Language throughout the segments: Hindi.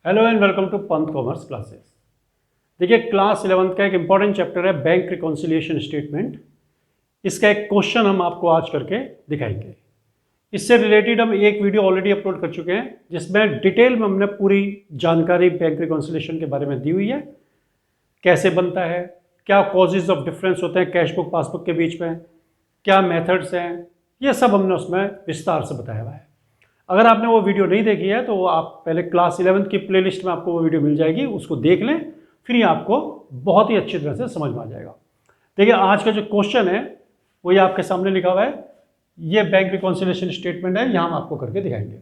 Hello and welcome to Pant commerce classes. देखिए, क्लास 11th का एक इंपॉर्टेंट चैप्टर है बैंक रिकॉन्सिलिएशन स्टेटमेंट। इसका एक क्वेश्चन हम आपको आज करके दिखाएंगे। इससे रिलेटेड हम एक वीडियो ऑलरेडी अपलोड कर चुके हैं जिसमें डिटेल में हमने पूरी जानकारी बैंक रिकॉन्सिलिएशन के बारे में दी हुई है। कैसे बनता है, क्या कॉजेज ऑफ डिफरेंस होते हैं कैश बुक पासबुक के बीच में, क्या मेथड्स हैं, ये सब हमने उसमें विस्तार से बताया हुआ है। अगर आपने वो वीडियो नहीं देखी है तो आप पहले क्लास 11th की प्लेलिस्ट में आपको वो वीडियो मिल जाएगी, उसको देख लें, फिर ये आपको बहुत ही अच्छी तरह से समझ में आ जाएगा। देखिए, आज का जो क्वेश्चन है वो ये आपके सामने लिखा हुआ है। ये बैंक रिकॉन्सिलिएशन स्टेटमेंट है, यहाँ हम आपको करके दिखाएंगे।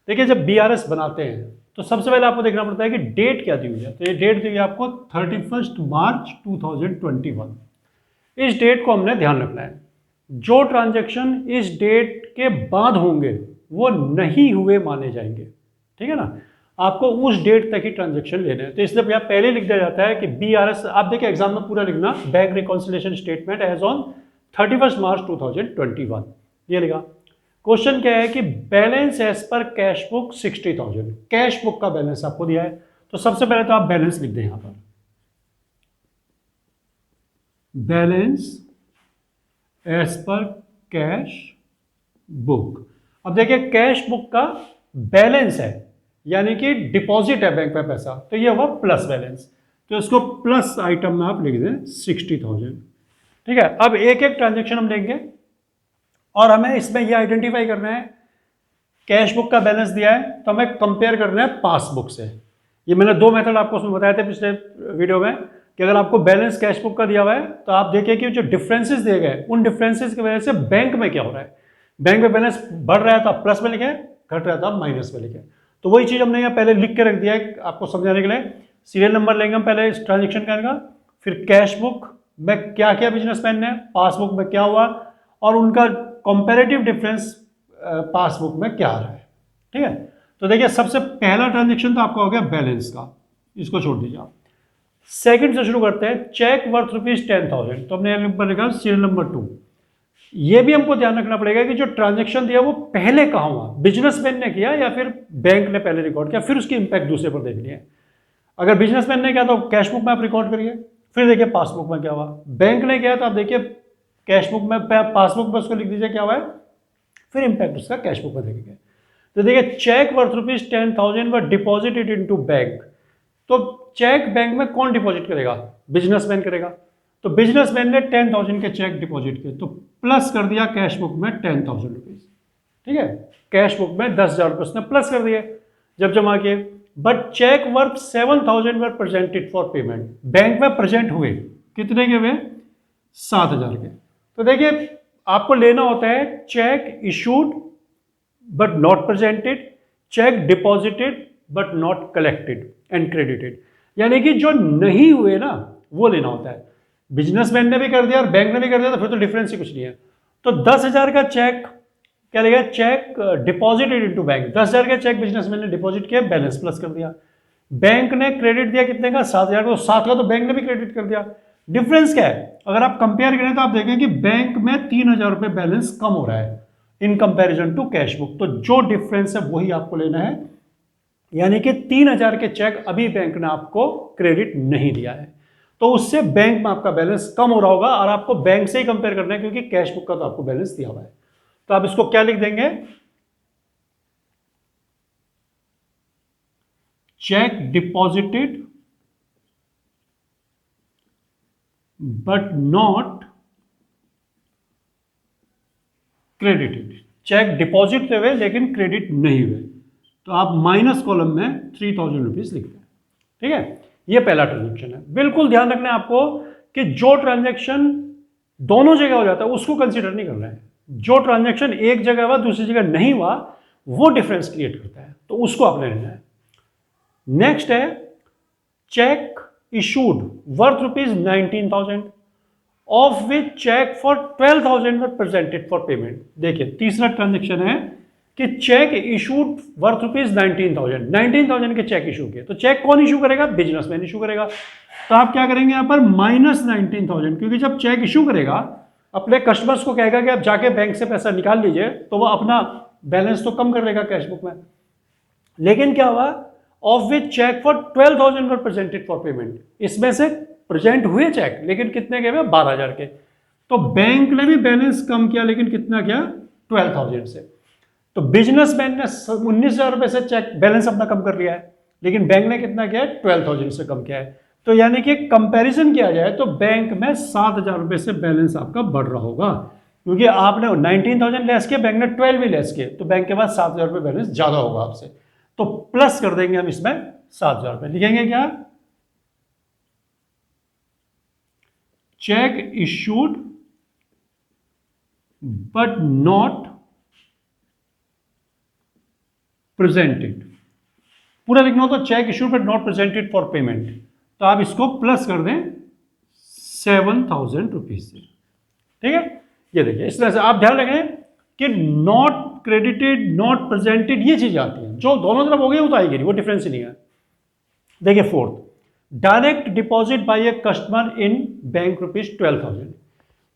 देखिए, जब BRS बनाते हैं तो सबसे पहले आपको देखना पड़ता है कि डेट क्या दी हुई है। तो ये डेट दी हुई है आपको 31 मार्च 2021। इस डेट को हमने ध्यान रखना है। जो ट्रांजैक्शन इस डेट के बाद होंगे वो नहीं हुए माने जाएंगे, ठीक है ना। आपको उस डेट तक ही ट्रांजैक्शन लेने हैं, तो इसलिए यहाँ पहले लिख दिया जाता है कि BRS, आप देखिए एग्जाम में पूरा लिखना, bank reconciliation statement as on 31 March 2021, ये लिखा। क्वेश्चन क्या है कि बैलेंस एज पर कैश बुक 60,000, कैश बुक का बैलेंस आपको दिया है। तो सबसे पहले तो आप बैलेंस लिख दें, यहां पर बैलेंस एज पर कैश बुक। अब देखिए, कैश बुक का बैलेंस है यानी कि डिपॉजिट है बैंक में पैसा, तो ये हुआ प्लस बैलेंस। तो इसको प्लस आइटम में आप लिख दें 60,000, ठीक है। अब एक एक ट्रांजेक्शन हम लेंगे और हमें इसमें यह आइडेंटिफाई करना है कैश बुक का बैलेंस दिया है तो हमें कंपेयर करना है पासबुक से। ये मैंने दो मेथड आपको उसमें बताए थे पिछले वीडियो में कि अगर आपको बैलेंस कैश बुक का दिया हुआ है तो आप देखिए कि जो डिफरेंसेस दिए गए उन डिफरेंसेस की वजह से बैंक में क्या हो रहा है। बैंक में बैलेंस बढ़ रहा है तो आप प्लस में लिखें, घट रहा है तो आप माइनस में लिखें। तो वही चीज़ हमने यहाँ पहले लिख के रख दिया है आपको समझाने के लिए। सीरियल नंबर लेंगे हम पहले इस ट्रांजेक्शन का, फिर कैश बुक में क्या क्या बिजनेसमैन ने, पासबुक में क्या हुआ और उनका कंपैरेटिव डिफरेंस पासबुक में क्या आ रहा है, ठीक है। तो देखिए, सबसे पहला ट्रांजेक्शन तो आपका हो गया बैलेंस का, इसको छोड़ दीजिए आप। सेकंड से शुरू करते हैं, चेक वर्थ ₹10,000। तो हमने नंबर लिखा सीरियल नंबर 2। ये भी हमको ध्यान रखना पड़ेगा कि जो ट्रांजैक्शन दिया वो पहले कहाँ हुआ, बिजनेसमैन ने किया या फिर बैंक ने पहले रिकॉर्ड किया, फिर उसकी इंपैक्ट दूसरे पर देखनी है। अगर बिजनेसमैन ने किया तो कैश बुक में आप रिकॉर्ड करिए, फिर देखिए पासबुक में क्या हुआ। बैंक ने किया तो आप देखिए कैश बुक में, पासबुक में उसको लिख दीजिए क्या हुआ है, फिर इंपैक्ट उसका कैश बुक में देखेंगे। तो देखिए, चेक वर्थ ₹10,000 वर डिपॉजिटेड इनटू बैंक। तो चेक बैंक में कौन डिपॉजिट करेगा, बिजनेसमैन करेगा। तो बिजनेसमैन ने 10,000 के चेक डिपॉजिट किए तो प्लस कर दिया कैश बुक में 10,000 रुपीज, ठीक है। कैश बुक में 10,000 रुपये उसने प्लस कर दिए जब जमा किए। But cheque worth 7,000 were presented for payment. Bank में प्रेजेंट हुए कितने के हुए, 7,000 के। तो देखिए, आपको लेना होता है cheque issued but not presented, check deposited but not collected and credited, यानी कि जो नहीं हुए ना वो लेना होता है। बिजनेसमैन ने भी कर दिया और बैंक ने भी कर दिया तो फिर तो डिफरेंस ही कुछ नहीं है। तो 10,000 का चेक क्या लगेगा, चेक डिपॉजिटेड इनटू बैंक। 10,000 का चेक बिजनेसमैन ने डिपॉजिट किया, बैलेंस प्लस कर दिया। बैंक ने क्रेडिट दिया कितने का, 7,000 का, 7 का तो बैंक ने भी क्रेडिट कर दिया। डिफरेंस क्या है, अगर आप कंपेयर करें तो आप देखें कि बैंक में 3,000 रुपये बैलेंस कम हो रहा है in comparison to cash book. तो जो डिफरेंस है वही आपको लेना है, यानी कि 3,000 के चेक अभी बैंक ने आपको क्रेडिट नहीं दिया है तो उससे बैंक में आपका बैलेंस कम हो रहा होगा और आपको बैंक से ही कंपेयर करना है क्योंकि कैश बुक का तो आपको बैलेंस दिया हुआ है। तो आप इसको क्या लिख देंगे, cheque deposited but not credited. Cheque deposit हुए लेकिन क्रेडिट नहीं हुए, तो आप माइनस कॉलम में 3,000 रुपीज लिखते हैं, ठीक है। ये पहला ट्रांजेक्शन है। बिल्कुल ध्यान रखना है आपको कि जो ट्रांजेक्शन दोनों जगह हो जाता है उसको कंसीडर नहीं करना है। जो ट्रांजेक्शन एक जगह हुआ दूसरी जगह नहीं हुआ वो डिफरेंस क्रिएट करता है, तो उसको आपने लेना है। नेक्स्ट है cheque issued worth ₹19,000 of which cheque for 12,000 were presented for payment. देखिए, तीसरा ट्रांजेक्शन है कि चेक इशूड वर्थ ₹19,000, 19,000 के चेक इशू किए। तो चेक कौन इशू करेगा, बिजनेसमैन इशू करेगा। तो आप क्या करेंगे यहाँ पर -19,000, क्योंकि जब चेक इशू करेगा अपने कस्टमर्स को कहेगा कि आप जाके बैंक से पैसा निकाल लीजिए, तो वो अपना बैलेंस तो कम कर लेगा कैश बुक में। लेकिन क्या हुआ, of which cheque for 12,000 were presented for payment. इसमें से प्रेजेंट हुए चेक, लेकिन कितने गए हुए? 12,000 के। तो बैंक ने भी बैलेंस कम किया, लेकिन कितना किया? 12,000 से। तो बिजनेसमैन ने 19,000 रुपए से चेक बैलेंस अपना कम कर लिया है, लेकिन बैंक ने कितना किया है? 12,000 से कम किया है। तो यानी कि कंपैरिजन किया जाए तो बैंक में 7,000 रुपए से बैलेंस आपका बढ़ रहा होगा, क्योंकि आपने 19,000 लेस किया, बैंक ने 12 भी लेस किए, तो बैंक के पास 7,000 रुपए बैलेंस ज्यादा होगा आपसे। तो प्लस कर देंगे हम इसमें 7,000 रुपए। लिखेंगे क्या? Check issued but not presented. पूरा लिखना हो तो check issued but not presented for payment, तो आप इसको प्लस कर दें 7,000 रुपीज से। ठीक है, ये देखिए इस तरह से आप ध्यान रखें कि नॉट क्रेडिटेड, नॉट प्रेजेंटेड, ये चीज आती है। जो दोनों तरफ हो गई वो तो आएगी नहीं, वो डिफरेंस ही नहीं है। देखिए fourth, direct deposit by a customer in bank rupees 12,000।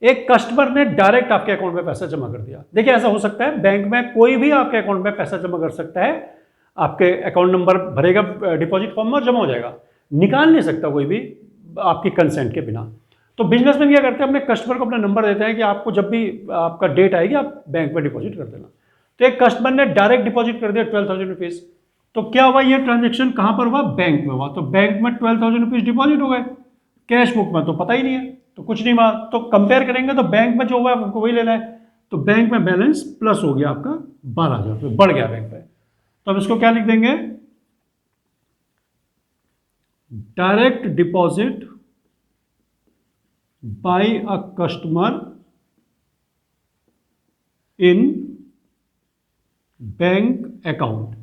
एक कस्टमर ने डायरेक्ट आपके अकाउंट में पैसा जमा कर दिया। देखिए ऐसा हो सकता है, बैंक में कोई भी आपके अकाउंट में पैसा जमा कर सकता है, आपके अकाउंट नंबर भरेगा डिपॉजिट फॉर्म में, जमा हो जाएगा, निकाल नहीं सकता कोई भी आपकी कंसेंट के बिना। तो बिजनेसमैन क्या करते हैं, अपने कस्टमर को अपना नंबर देते हैं कि आपको जब भी आपका डेट आएगी आप बैंक में डिपॉजिट कर देना। तो एक कस्टमर ने डायरेक्ट डिपॉजिट कर दिया 12,000 रुपीज। तो क्या हुआ? ये ट्रांजेक्शन कहां पर हुआ? बैंक में हुआ। तो बैंक में 12,000 रुपीज डिपॉजिट हो गए, कैश बुक में तो पता ही नहीं है, तो कुछ नहीं हुआ। तो कंपेयर करेंगे तो बैंक में जो हुआ आपको वही लेना है। तो बैंक में बैलेंस प्लस हो गया आपका 12,000 रुपये, बढ़ गया बैंक में। तो अब इसको क्या लिख देंगे? Direct deposit by a customer in bank account.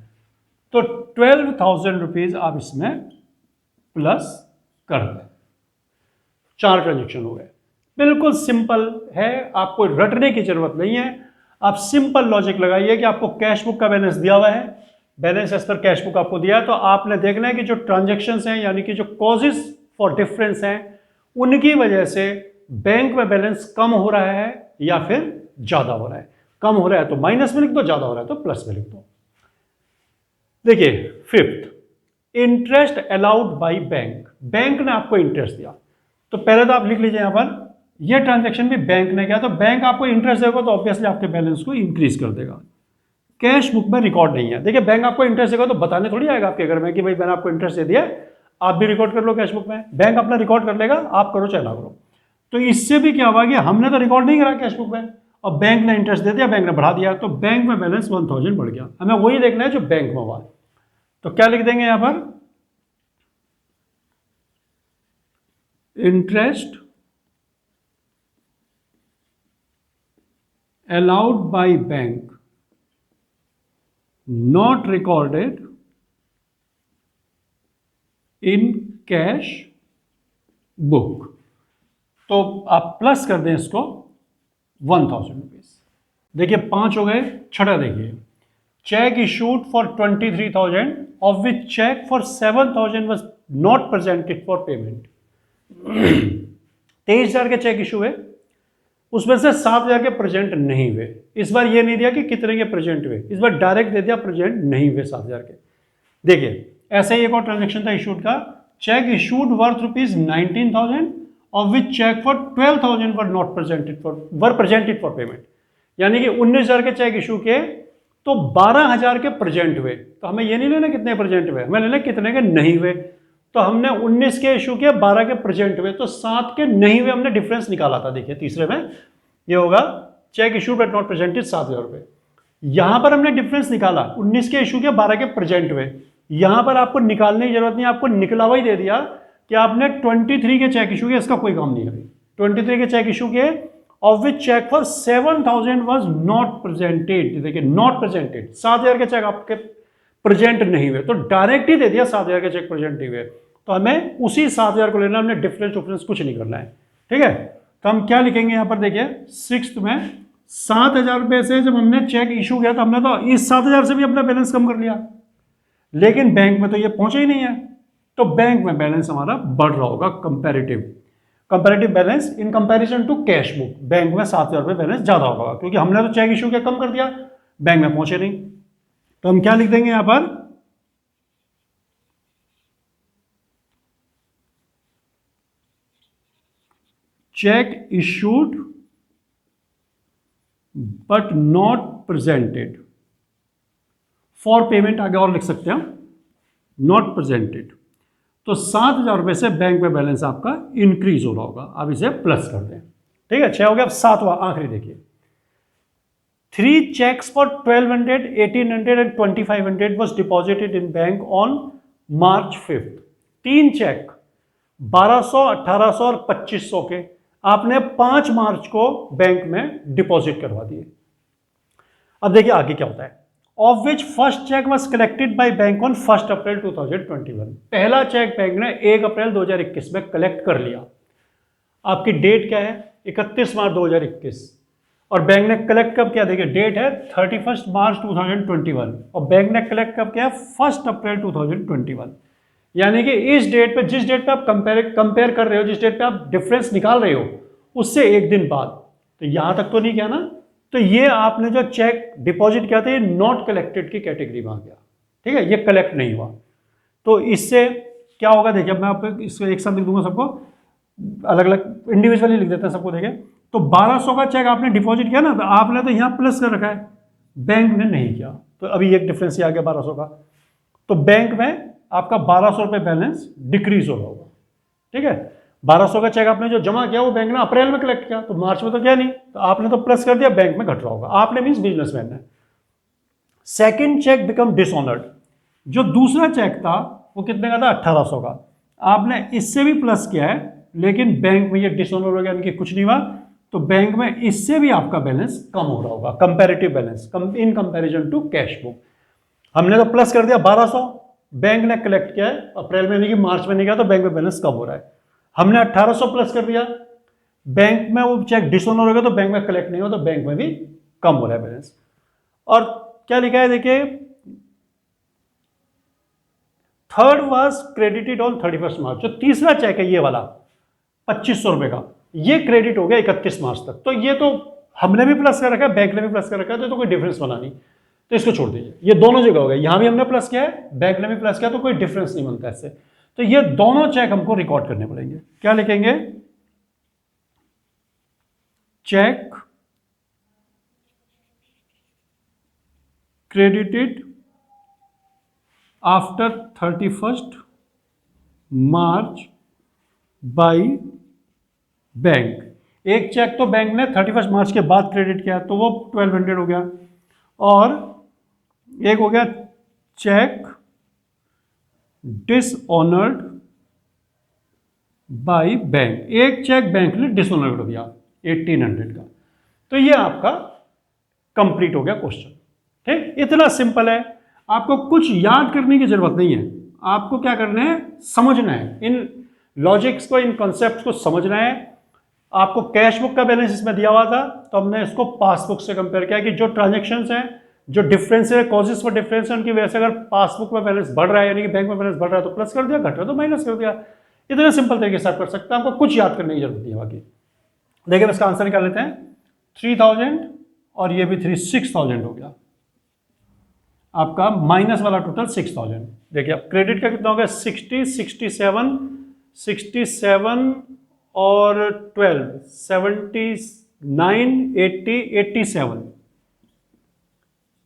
तो 12,000 रुपीज आप इसमें प्लस कर दें। 4 ट्रांजेक्शन हो गए। बिल्कुल सिंपल है, आपको रटने की जरूरत नहीं है। आप सिंपल लॉजिक लगाइए कि आपको कैश बुक का बैलेंस दिया हुआ है, बैलेंस एज पर कैश बुक आपको दिया है, तो आपने देखना है कि जो ट्रांजेक्शन्स हैं, यानी कि जो कॉजेज फॉर डिफरेंस हैं, उनकी वजह से बैंक में बैलेंस कम हो रहा है या फिर ज्यादा हो रहा है। कम हो रहा है तो माइनस में लिख दो, ज्यादा हो रहा है तो प्लस में लिख दो। देखिए fifth, interest allowed by bank. Bank ने आपको इंटरेस्ट दिया, तो पहले तो आप लिख लीजिए यहां पर, यह ट्रांजैक्शन भी बैंक ने किया, तो बैंक आपको इंटरेस्ट देगा तो ऑब्वियसली आपके बैलेंस को इंक्रीज कर देगा। कैश बुक में रिकॉर्ड नहीं है। देखिए बैंक आपको इंटरेस्ट देगा तो बताने थोड़ी आएगा आपके घर में कि भाई मैंने आपको इंटरेस्ट दे दिया, आप भी रिकॉर्ड कर लो कैश बुक में। बैंक अपना रिकॉर्ड कर लेगा, आप करो चाहे ना करो। तो इससे भी क्या हुआ कि हमने तो रिकॉर्ड नहीं करा कैश बुक में, और बैंक ने इंटरेस्ट दे दिया, बैंक ने बढ़ा दिया, तो बैंक में बैलेंस 1,000 बढ़ गया। हमें वही देखना है जो बैंक में हुआ। तो क्या लिख देंगे यहां पर? Interest allowed by bank not recorded in cash book। तो आप प्लस कर दें इसको 1,000 रुपीज। देखिए 5 हो गए। छठा देखिए, cheque issued for 23,000 of which cheque for 7,000 was not presented for payment. 23,000 के चेक इशू हुए, उसमें से 7,000 के प्रेजेंट नहीं हुए। इस बार ये नहीं दिया कि कितने के प्रेजेंट हुए, इस बार डायरेक्ट दे दिया प्रेजेंट नहीं हुए 7,000 के। देखिए ऐसे ही एक और ट्रांजेक्शन था इशूड का, cheque issued worth rupees 19,000 of which cheque for 12,000 were not presented for payment. यानी कि 19,000 के चेक इशू किए तो 12,000 के प्रेजेंट हुए। तो हमें ये नहीं लेना कितने प्रेजेंट हुए, हमें लेना कितने के नहीं हुए। तो हमने 19 के इशू किया, 12 के प्रेजेंट हुए, तो 7 के नहीं हुए हमने डिफरेंस निकाला था। देखिए तीसरे में ये होगा cheque issue but not presented 7,000 रुपए। यहां पर हमने डिफरेंस निकाला, 19 के इशू किया, 12 के प्रेजेंट हुए। यहां पर आपको निकालने की जरूरत नहीं, आपको निकला हुआ ही दे दिया कि आपने 23 के चेक इशू किए, इसका कोई काम नहीं है। 23 के चेक इशू किए of which cheque for 7,000 was not presented. देखिए नॉट प्रेजेंटेड, 7,000 के चेक आपके प्रेजेंट नहीं हुए, तो डायरेक्ट ही दे दिया 7,000 के चेक प्रेजेंट नहीं हुए। तो हमें उसी 7,000 को लेना, हमने डिफरेंस कुछ नहीं करना है। ठीक है, तो हम क्या लिखेंगे यहां पर? देखिए 6th में 7,000 रुपए से जब हमने चेक इशू किया तो हमने तो इस 7,000 से भी अपना बैलेंस कम कर लिया, लेकिन बैंक में तो ये पहुंचे ही नहीं है। तो बैंक में बैलेंस हमारा बढ़ रहा होगा, comparative balance in comparison to cash book. Bank में 7,000 रुपए बैलेंस ज्यादा होगा, क्योंकि हमने तो चेक इशू किया कम कर दिया, बैंक में पहुंचे नहीं। तो हम क्या लिख देंगे यहां पर? Check issued but not presented for payment, आगे और लिख सकते हैं हम, नॉट प्रेजेंटेड। तो 7,000 रुपये से बैंक में बैलेंस आपका इंक्रीज हो रहा होगा, आप इसे प्लस कर दें। ठीक है, 6 हो गया। अब 7वां आखिरी देखिए, 3 checks for 1200, 1800 and 2500 was deposited in bank on March 5th। 3 check 1200, 1800 और 2500 के आपने 5 मार्च को बैंक में डिपॉजिट करवा दिए। अब देखिए आगे क्या होता है, of which first cheque was collected by bank on 1 April 2021। पहला चेक बैंक ने 1 अप्रैल 2021 में कलेक्ट कर लिया। आपकी डेट क्या है, 31 मार्च 2021, और बैंक ने कलेक्ट कब किया, देखिए डेट है 31 मार्च 2021 और बैंक ने कलेक्ट कब किया, 1 अप्रैल 2021। यानी कि इस डेट पे, जिस डेट पे आप कंपेयर कर रहे हो, जिस डेट पे आप डिफरेंस निकाल रहे हो, उससे एक दिन बाद। तो यहां तक तो नहीं किया ना, तो ये आपने जो चेक डिपॉजिट किया था ये नॉट कलेक्टेड की कैटेगरी में आ गया। ठीक है, ये कलेक्ट नहीं हुआ। तो इससे क्या होगा, देखिए मैं आपको इसको एक साथ लिख दूंगा, सबको अलग अलग इंडिविजुअली लिख देते हैं सबको। देखिए तो 1200 का चेक आपने डिपॉजिट किया ना, तो आपने तो यहाँ प्लस कर रखा है, बैंक ने नहीं किया, तो अभी एक डिफरेंस ये आ गया 1200 का। तो बैंक में आपका 1200 रुपये बैलेंस डिक्रीज हो रहा होगा। ठीक है, 1200 का चेक आपने जो जमा किया वो बैंक ने अप्रैल में कलेक्ट किया, तो मार्च में तो क्या नहीं, तो आपने तो प्लस कर दिया, बैंक में घट रहा होगा। आपने मीन्स बिजनेसमैन ने। सेकेंड चेक बिकम डिसऑनर्ड, जो दूसरा चेक था वो कितने का था, 1800 का, आपने इससे भी प्लस किया है, लेकिन बैंक में ये डिसऑनर हो गया, यानी कि कुछ नहीं हुआ, तो बैंक में इससे भी आपका बैलेंस कम हो रहा होगा, comparative balance in comparison to cash book. हमने तो प्लस कर दिया 1200, बैंक ने कलेक्ट किया है अप्रैल में, नहीं कि मार्च में नहीं किया, तो बैंक में बैलेंस कम हो रहा है। हमने 1800 प्लस कर दिया, बैंक में वो चेक डिसऑनर हो गया, तो बैंक में कलेक्ट नहीं हो, तो बैंक में भी कम हो रहा है बैलेंस। और क्या लिखा है देखिए, थर्ड वाज क्रेडिटेड ऑन 31 मार्च, जो तीसरा चेक है ये वाला 2500 रुपए का, ये क्रेडिट हो गया 31 मार्च तक। तो ये तो हमने भी प्लस कर रखा है, बैंक ने भी प्लस कर रखा है, तो कोई डिफरेंस बना नहीं, तो इसको छोड़ दीजिए। ये दोनों जगह हो गए, यहां भी हमने प्लस किया है, बैंक ने भी प्लस किया, तो कोई डिफरेंस नहीं बनता इससे। तो ये दोनों चेक हमको रिकॉर्ड करने पड़ेंगे। क्या लिखेंगे, cheque credited after 31 March by bank. एक चेक तो बैंक ने 31 मार्च के बाद क्रेडिट किया, तो वो 1200 हो गया, और एक हो गया चेक डिसऑनर्ड बाय बैंक, एक चेक बैंक ने डिसऑनर्ड हो दिया 1800 का। तो ये आपका कंप्लीट हो गया क्वेश्चन। ठीक, इतना सिंपल है, आपको कुछ याद करने की जरूरत नहीं है, आपको क्या करना है, समझना है, इन लॉजिक्स को, इन कॉन्सेप्ट को समझना है। आपको कैश बुक का बैलेंस इसमें दिया हुआ था, तो हमने इसको पासबुक से कंपेयर किया कि जो ट्रांजेक्शन्स हैं, जो डिफरेंस है, कॉजेस फॉर डिफरेंस है, उनकी वजह से अगर पासबुक में बैलेंस बढ़ रहा है, यानी कि बैंक में बैलेंस बढ़ रहा है, तो प्लस कर दिया, घट रहा है तो माइनस कर दिया। इतने सिंपल तरीके से आप कर सकते हैं, आपको कुछ याद करने की जरूरत नहीं है। बाकी देखिए इसका आंसर निकाल लेते हैं, 3000 और ये भी 6000 हो गया आपका, माइनस वाला टोटल 6000। देखिए अब क्रेडिट का कितना हो गया, 60, 67, 67 और 12, 79, 80, 87।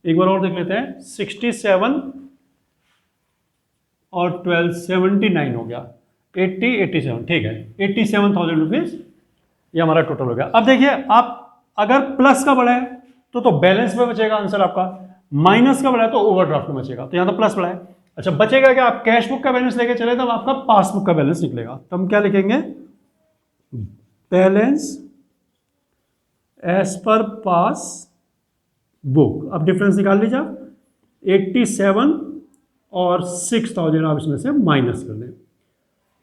एक बार और देख लेते हैं, 67 और 12, 79 हो गया, 80, 87, ठीक है, 87,000 रुपीज ये हमारा टोटल हो गया। अब देखिए आप अगर प्लस का बढ़ा है तो बैलेंस में बचेगा आंसर आपका, माइनस का बढ़ा है तो ओवरड्राफ्ट में बचेगा, तो यहां तो प्लस बढ़ा है। अच्छा बचेगा क्या, आप कैश बुक का बैलेंस लेके चले तब आपका पासबुक का बैलेंस निकलेगा, तो हम क्या लिखेंगे, बैलेंस एज पर पास बुक। अब डिफरेंस निकाल लीजिए आप, 87 और 6000 आप इसमें से माइनस कर दें,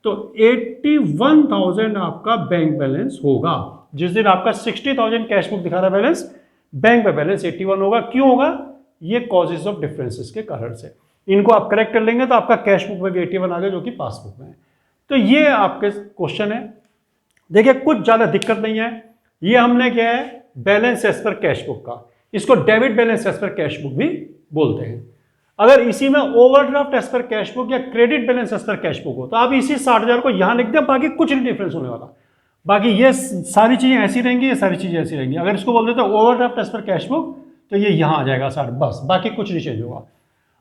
तो 81,000 आपका बैंक बैलेंस होगा। जिस दिन आपका 60,000 कैश बुक दिखा रहा है बैलेंस, बैंक में बैलेंस 81 होगा। क्यों होगा, ये कॉजेज ऑफ डिफरेंसेस के कारण से। इनको आप करेक्ट कर लेंगे तो आपका कैश बुक में भी 81 आ गया, जो कि पासबुक में है। तो ये आपके क्वेश्चन है। देखिए कुछ ज्यादा दिक्कत नहीं है, ये हमने क्या है, बैलेंस एज पर कैश बुक का, इसको डेबिट बैलेंस एज पर कैश बुक भी बोलते हैं। अगर इसी में ओवरड्राफ्ट एज पर कैश बुक या क्रेडिट बैलेंस एज पर कैश बुक हो, तो आप इसी 60,000 को यहां लिख दें, बाकी कुछ नहीं डिफरेंस होने वाला। बाकी ये सारी चीज़ें ऐसी रहेंगी, ये सारी चीज़ें ऐसी रहेंगी। अगर इसको बोल देते हैं ओवरड्राफ्ट एज पर कैश बुक, तो ये यहाँ आ जाएगा सर, बस बाकी कुछ नहीं चेंज होगा।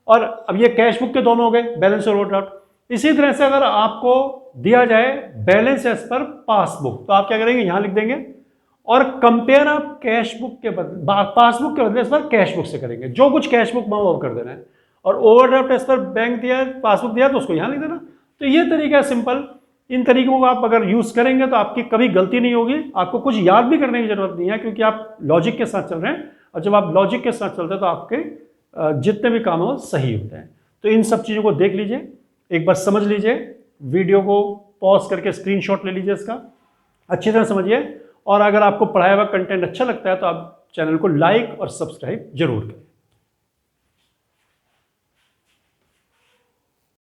और अब ये कैश बुक के दोनों हो गए, बैलेंस और ओवरड्राफ्ट। इसी तरह से अगर आपको दिया जाए बैलेंस एज पर पासबुक, तो आप क्या करेंगे, यहाँ लिख देंगे और कंपेयर आप कैश बुक के बदले, पासबुक के बदले इस पर कैश बुक से करेंगे, जो कुछ कैश बुक में वो कर देना है। और ओवरड्राफ्ट एज पर बैंक दिया, पासबुक दिया, तो उसको यहाँ लिख देना। तो ये तरीका है सिंपल। इन तरीकों को आप अगर यूज करेंगे तो आपकी कभी गलती नहीं होगी, आपको कुछ याद भी करने की जरूरत नहीं है, क्योंकि आप लॉजिक के साथ चल रहे हैं। और जब आप लॉजिक के साथ चलते हैं तो आपके जितने भी काम हो सही होते हैं। तो इन सब चीज़ों को देख लीजिए, एक बार समझ लीजिए, वीडियो को पॉज करके स्क्रीनशॉट ले लीजिए इसका, अच्छी तरह समझिए। और अगर आपको पढ़ाया हुआ कंटेंट अच्छा लगता है तो आप चैनल को लाइक और सब्सक्राइब जरूर करें।